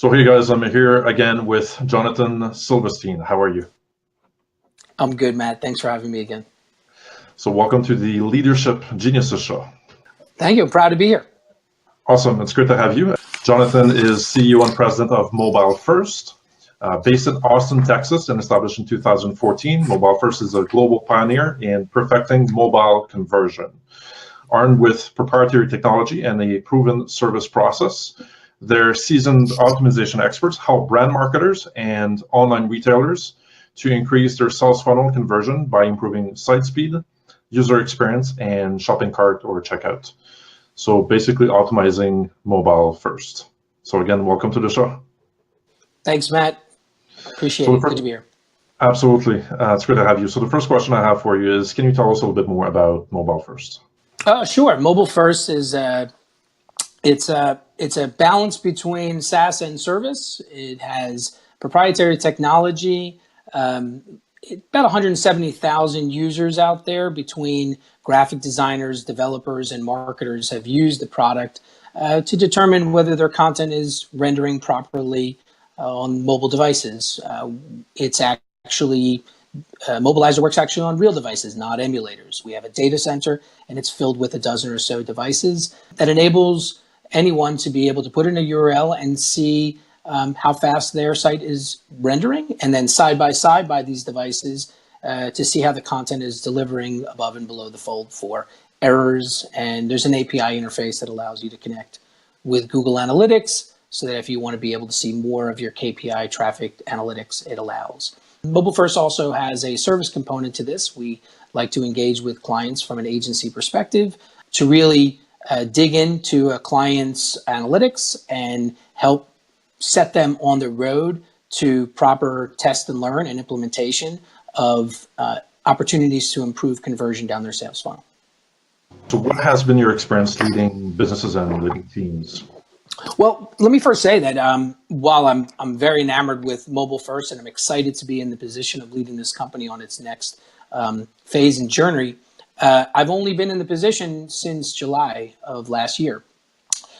So hey guys, I'm here again with Jonathan Silverstein. How are you? I'm good, Matt. Thanks for having me again. So welcome to the Leadership Geniuses Show. Thank you. I'm proud to be here. Awesome, it's great to have you. Jonathan is CEO and President of Mobile1st, based in Austin, Texas, and established in 2014. Mobile1st is a global pioneer in perfecting mobile conversion. Armed with proprietary technology and a proven service process, their seasoned optimization experts help brand marketers and online retailers to increase their sales funnel conversion by improving site speed, user experience, and shopping cart or checkout. So basically optimizing mobile first. So again, welcome to the show. Thanks, Matt. Appreciate it. Good to be here. Absolutely. It's great to have you. So the first question I have for you is, can you tell us a little bit more about Mobile1st? Sure. Mobile1st is it's a balance between SaaS and service. It has proprietary technology, about 170,000 users out there between graphic designers, developers, and marketers have used the product to determine whether their content is rendering properly on mobile devices. It's actually Mobilizer works actually on real devices, not emulators. We have a data center, and it's filled with a dozen or so devices that enables anyone to be able to put in a URL and see how fast their site is rendering, and then side by these devices to see how the content is delivering above and below the fold for errors. And there's an API interface that allows you to connect with Google Analytics so that if you want to be able to see more of your KPI traffic analytics, it allows. Mobile1st also has a service component to this. We like to engage with clients from an agency perspective to really dig into a client's analytics and help set them on the road to proper test and learn and implementation of opportunities to improve conversion down their sales funnel. So what has been your experience leading businesses and leading teams? Well, let me first say that while I'm very enamored with Mobile1st and I'm excited to be in the position of leading this company on its next phase and journey, I've only been in the position since July of last year.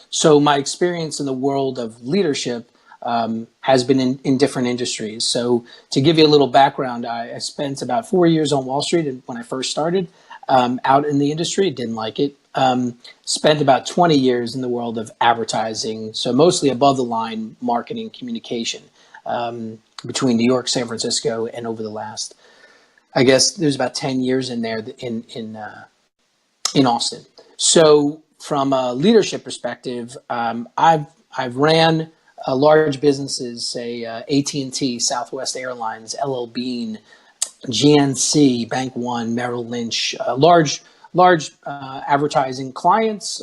So my experience in the world of leadership has been in different industries. So to give you a little background, I spent about 4 years on Wall Street when I first started out in the industry. Didn't like it. Spent about 20 years in the world of advertising, so mostly above the line marketing communication between New York, San Francisco, and over the last, I guess there's about 10 years in there in Austin. So from a leadership perspective, I've ran large businesses, say AT&T, Southwest Airlines, LL Bean, GNC, Bank One, Merrill Lynch, large advertising clients,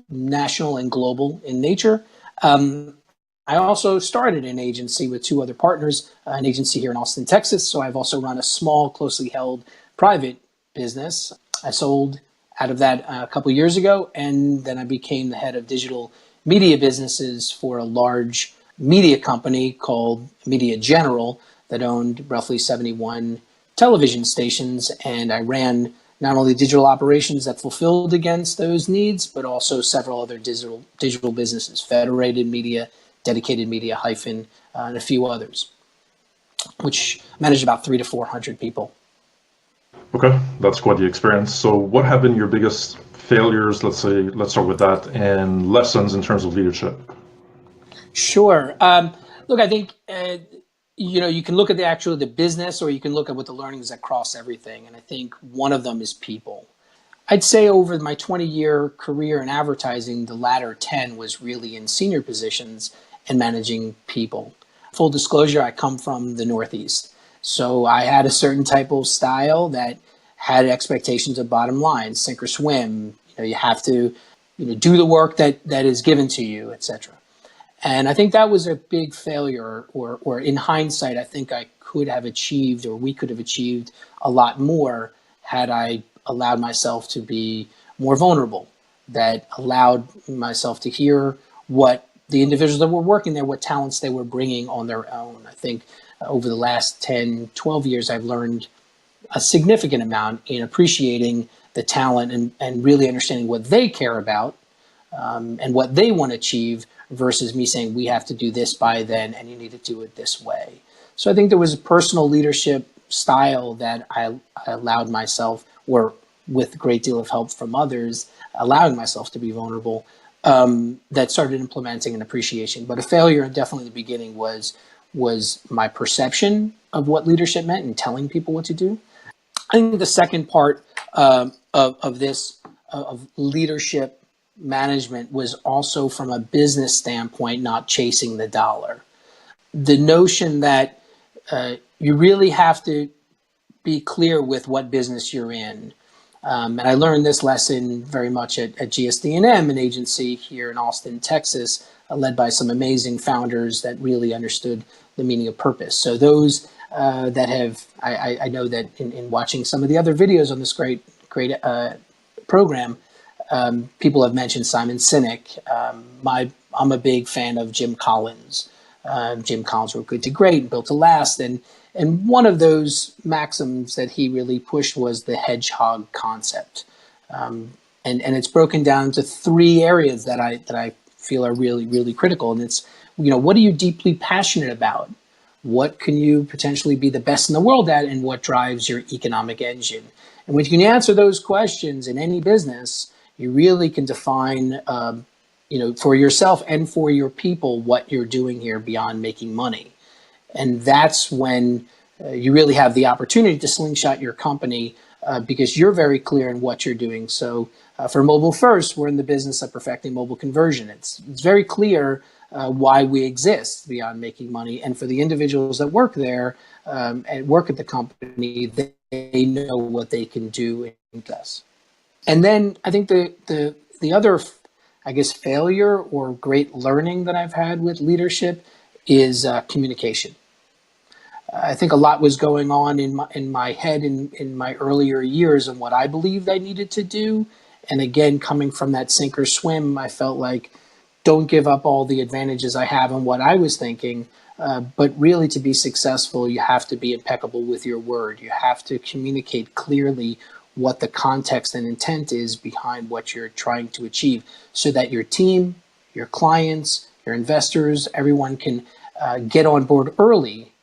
national and global in nature. I also started an agency with two other partners, an agency here in Austin, Texas. So I've also run a small, closely held private business. I sold out of that a couple years ago, and then I became the head of digital media businesses for a large media company called Media General that owned roughly 71 television stations, and I ran not only digital operations that fulfilled against those needs, but also several other digital businesses, Federated Media, Dedicated Media, Hyphen, and a few others, which managed about 300 to 400 people. Okay, that's quite the experience. So what have been your biggest failures, let's start with that, and lessons in terms of leadership? Sure. Look, I think, you can look at the business, or you can look at what the learnings that cross everything. And I think one of them is people. I'd say over my 20-year career in advertising, the latter 10 was really in senior positions and managing people. Full disclosure, I come from the Northeast. So I had a certain type of style that had expectations of bottom line, sink or swim. You have to do the work that is given to you, etc. And I think that was a big failure, or in hindsight, I think I could have achieved, or we could have achieved a lot more had I allowed myself to be more vulnerable, that allowed myself to hear what the individuals that were working there, what talents they were bringing on their own. I think over the last 10, 12 years, I've learned a significant amount in appreciating the talent and really understanding what they care about and what they want to achieve versus me saying, we have to do this by then and you need to do it this way. So I think there was a personal leadership style that I allowed myself, or with a great deal of help from others, allowing myself to be vulnerable, that started implementing an appreciation. But a failure definitely in the beginning was my perception of what leadership meant and telling people what to do. I think the second part of this, of leadership management, was also from a business standpoint, not chasing the dollar. The notion that you really have to be clear with what business you're in. And I learned this lesson very much at GSD&M, an agency here in Austin, Texas, led by some amazing founders that really understood the meaning of purpose. So those that have, I know that in watching some of the other videos on this great program, people have mentioned Simon Sinek. I'm a big fan of Jim Collins. Jim Collins wrote Good to Great and Built to Last. And one of those maxims that he really pushed was the hedgehog concept. And it's broken down to three areas that I feel are really, really critical. And it's, what are you deeply passionate about? What can you potentially be the best in the world at, and what drives your economic engine? And when you can answer those questions in any business, you really can define, for yourself and for your people, what you're doing here beyond making money. And that's when you really have the opportunity to slingshot your company because you're very clear in what you're doing. So for Mobile1st, we're in the business of perfecting mobile conversion. It's very clear why we exist beyond making money. And for the individuals that work there and work at the company, they know what they can do and us. And then I think the other, I guess, failure or great learning that I've had with leadership is communication. I think a lot was going on in my head in my earlier years and what I believed I needed to do. And again, coming from that sink or swim, I felt like, don't give up all the advantages I have and what I was thinking. But really, to be successful, you have to be impeccable with your word. You have to communicate clearly what the context and intent is behind what you're trying to achieve, so that your team, your clients, your investors, everyone can get on board early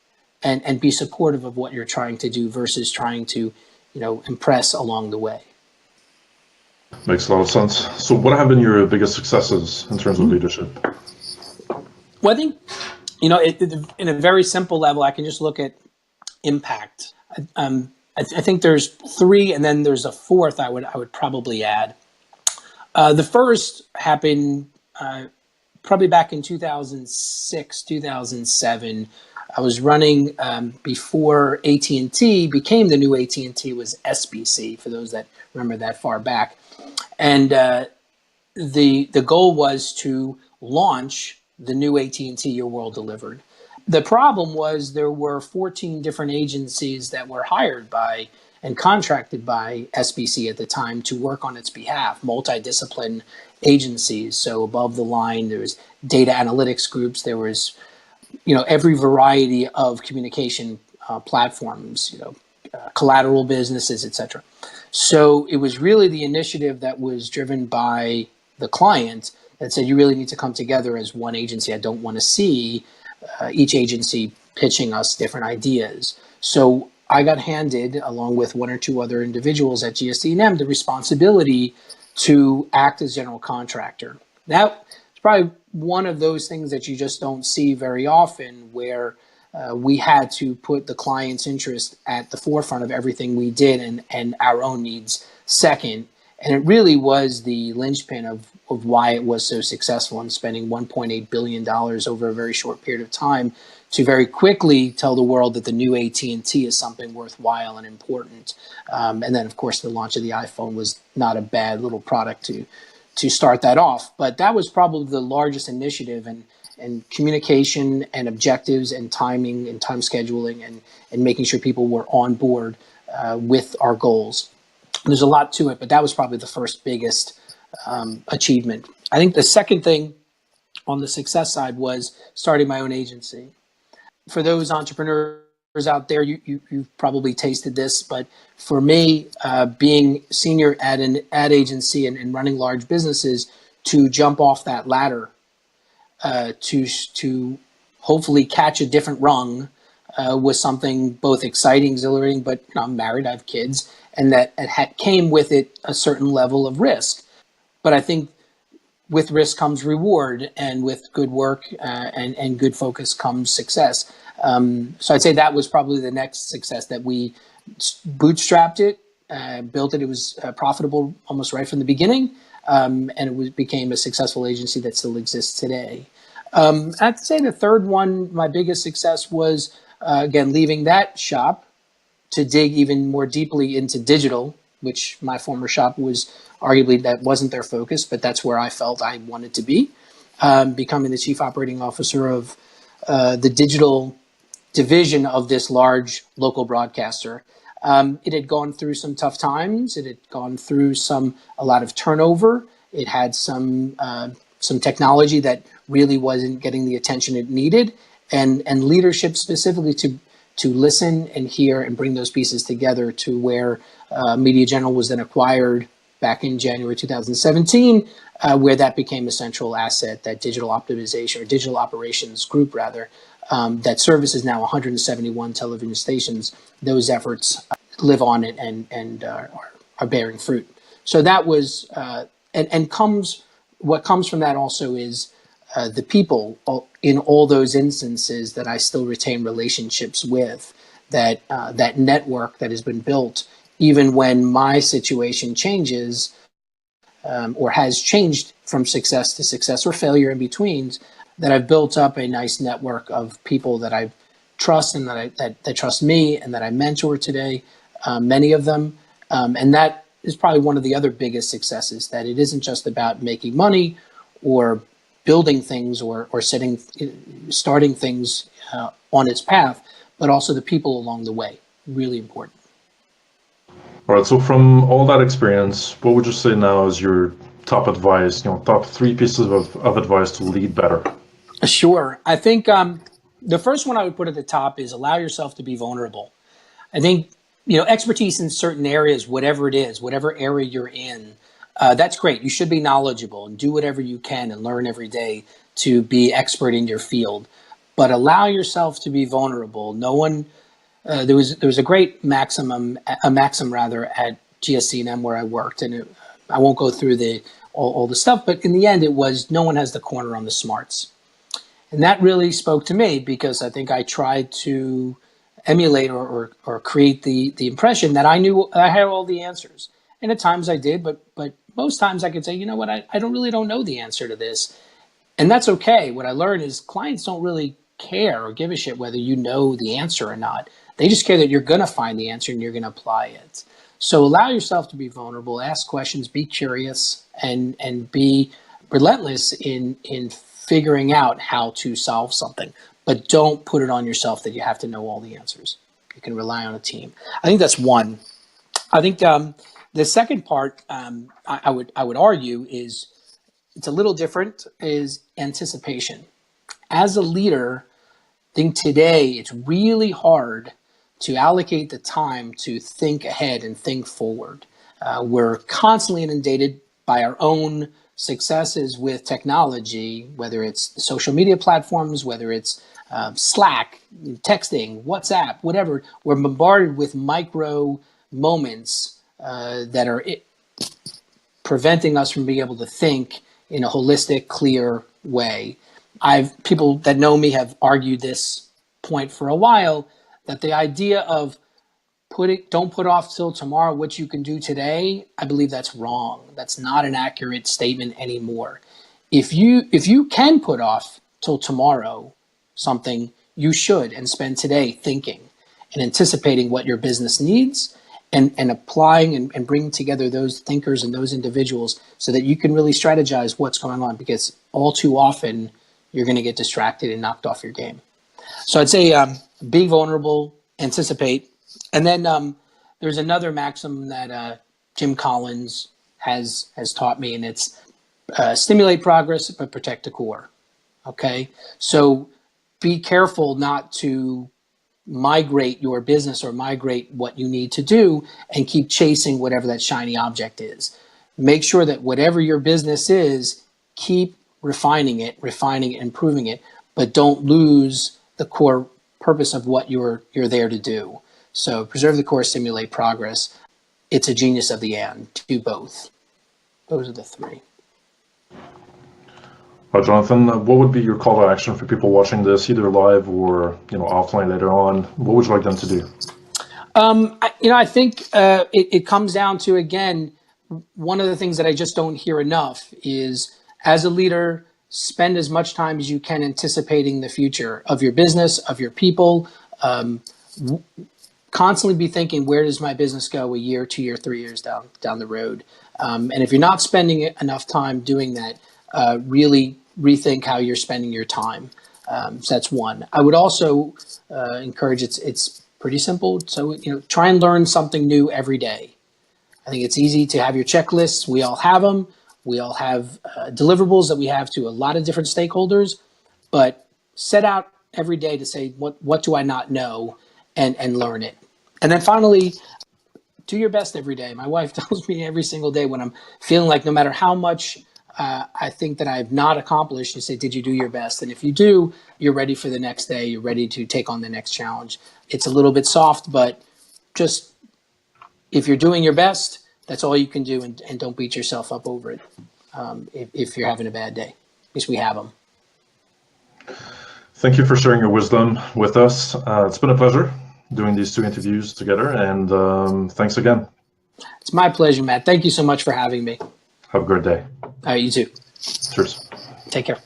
and be supportive of what you're trying to do versus trying to, impress along the way. Makes a lot of sense. So what have been your biggest successes in terms of leadership? Well, I think, in a very simple level, I can just look at impact. I think there's three, and then there's a fourth I would probably add. The first happened probably back in 2006, 2007. I was running before AT&T became the new AT&T, was SBC, for those that remember that far back. And the goal was to launch the new AT&T Your World Delivered. The problem was there were 14 different agencies that were hired by and contracted by SBC at the time to work on its behalf, multidiscipline agencies. So above the line, there was data analytics groups, there was every variety of communication platforms, collateral businesses, etc. So it was really the initiative that was driven by the client that said, you really need to come together as one agency. I don't want to see each agency pitching us different ideas. So I got handed, along with one or two other individuals at GSD&M, the responsibility to act as general contractor. That is probably one of those things that you just don't see very often, where we had to put the client's interest at the forefront of everything we did and our own needs second. And it really was the linchpin of why it was so successful in spending $1.8 billion over a very short period of time to very quickly tell the world that the new AT&T is something worthwhile and important. And then, of course, the launch of the iPhone was not a bad little product to start that off. But that was probably the largest initiative, and communication and objectives and timing and time scheduling and making sure people were on board with our goals. There's a lot to it, but that was probably the first biggest achievement. I think the second thing on the success side was starting my own agency. For those entrepreneurs out there, you've probably tasted this, but for me, being senior at an ad agency and running large businesses, to jump off that ladder to hopefully catch a different rung was something both exciting, exhilarating, but I'm married, I have kids, and that it came with it a certain level of risk. But I think with risk comes reward, and with good work and good focus comes success. So I'd say that was probably the next success, that we bootstrapped it, built it. It was profitable almost right from the beginning, and it became a successful agency that still exists today. I'd say the third one, my biggest success was, again, leaving that shop to dig even more deeply into digital, which my former shop was arguably, that wasn't their focus, but that's where I felt I wanted to be. Becoming the chief operating officer of the digital division of this large local broadcaster. It had gone through some tough times. It had gone through a lot of turnover. It had some technology that really wasn't getting the attention it needed, and leadership specifically to listen and hear and bring those pieces together to where Media General was then acquired back in January 2017, where that became a central asset, that digital optimization, or digital operations group rather, that services now 171 television stations. Those efforts live on it and are bearing fruit. So that was, what comes from that also is the people in all those instances that I still retain relationships with, that network that has been built, even when my situation changes or has changed from success to success or failure in between, that I've built up a nice network of people that I trust and that trust me and that I mentor today, many of them. And that is probably one of the other biggest successes, that it isn't just about making money or building things or starting things on its path, but also the people along the way. Really important. All right. So from all that experience, what would you say now is your top advice? Top three pieces of advice to lead better. Sure. I think the first one I would put at the top is allow yourself to be vulnerable. I think expertise in certain areas, whatever it is, whatever area you're in, that's great. You should be knowledgeable and do whatever you can and learn every day to be expert in your field. But allow yourself to be vulnerable. No one. There was a great maxim rather at GSC&M where I worked, and I won't go through all the stuff, but in the end, it was no one has the corner on the smarts, and that really spoke to me, because I think I tried to emulate or create the impression that I knew I had all the answers, and at times I did, but most times I could say, you know what, I don't know the answer to this, and that's okay. What I learned is clients don't really care or give a shit whether you know the answer or not. They just care that you're going to find the answer and you're going to apply it. So allow yourself to be vulnerable, ask questions, be curious, and be relentless in figuring out how to solve something. But don't put it on yourself that you have to know all the answers. You can rely on a team. I think that's one. I think the second part, I would argue, is it's a little different, is anticipation. As a leader, I think today it's really hard to allocate the time to think ahead and think forward. We're constantly inundated by our own successes with technology, whether it's the social media platforms, whether it's Slack, texting, WhatsApp, whatever. We're bombarded with micro moments that are preventing us from being able to think in a holistic, clear way. People that know me have argued this point for a while, that the idea of don't put off till tomorrow what you can do today, I believe that's wrong. That's not an accurate statement anymore. If you can put off till tomorrow something, you should, and spend today thinking and anticipating what your business needs, and applying and bringing together those thinkers and those individuals so that you can really strategize what's going on, because all too often you're going to get distracted and knocked off your game. So I'd say be vulnerable, anticipate. And then there's another maxim that Jim Collins has taught me, and it's stimulate progress, but protect the core. Okay? So be careful not to migrate your business or migrate what you need to do and keep chasing whatever that shiny object is. Make sure that whatever your business is, keep refining it, improving it, but don't lose the core purpose of what you're there to do. So preserve the core, stimulate progress. It's a genius of the and. Do both. Those are the three. Jonathan, what would be your call to action for people watching this, either live or offline later on? What would you like them to do? I think it comes down to, again, one of the things that I just don't hear enough is, as a leader, spend as much time as you can anticipating the future of your business, of your people. Constantly be thinking, where does my business go a year, 2 year, 3 years down the road? And if you're not spending enough time doing that, really rethink how you're spending your time. So that's one. I would also encourage, it's pretty simple. So, try and learn something new every day. I think it's easy to have your checklists. We all have them. We all have deliverables that we have to a lot of different stakeholders, but set out every day to say, what do I not know, and learn it. And then finally, do your best every day. My wife tells me every single day when I'm feeling like no matter how much I think that I've not accomplished, you say, did you do your best? And if you do, you're ready for the next day. You're ready to take on the next challenge. It's a little bit soft, but just if you're doing your best, that's all you can do, and don't beat yourself up over it if you're having a bad day, because we have them. Thank you for sharing your wisdom with us. It's been a pleasure doing these 2 interviews together, and thanks again. It's my pleasure, Matt. Thank you so much for having me. Have a great day. All right, you too. Cheers. Take care.